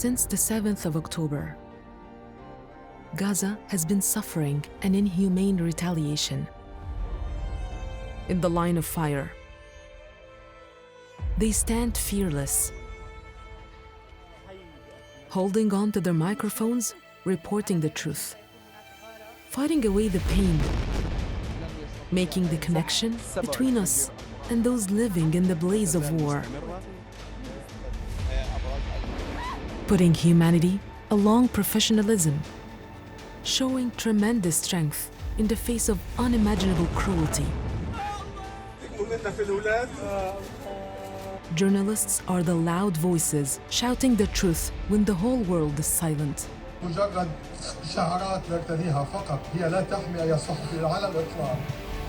Since the 7th of October, Gaza has been suffering an inhumane retaliation. In the line of fire, they stand fearless, holding on to their microphones, reporting the truth, fighting away the pain, making the connection between us and those living in the blaze of war, putting humanity along professionalism, showing tremendous strength in the face of unimaginable cruelty. Journalists are the loud voices shouting the truth when the whole world is silent. مجرد شعارات نرتديها فقط، هي لا تحمي أي صحفي على الإطلاق،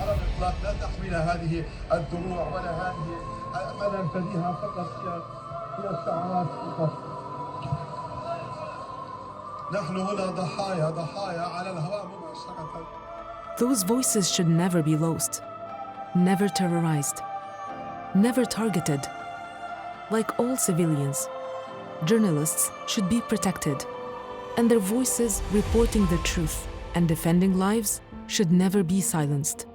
على الإطلاق لا تحمينا هذه الدروع ولا هذه ما نرتديها فقط هي شعارات فقط. نحن هنا ضحايا على الهواء مباشرة. Those voices should never be lost, never terrorized, never targeted. Like all civilians, journalists should be protected, and their voices reporting the truth and defending lives should never be silenced.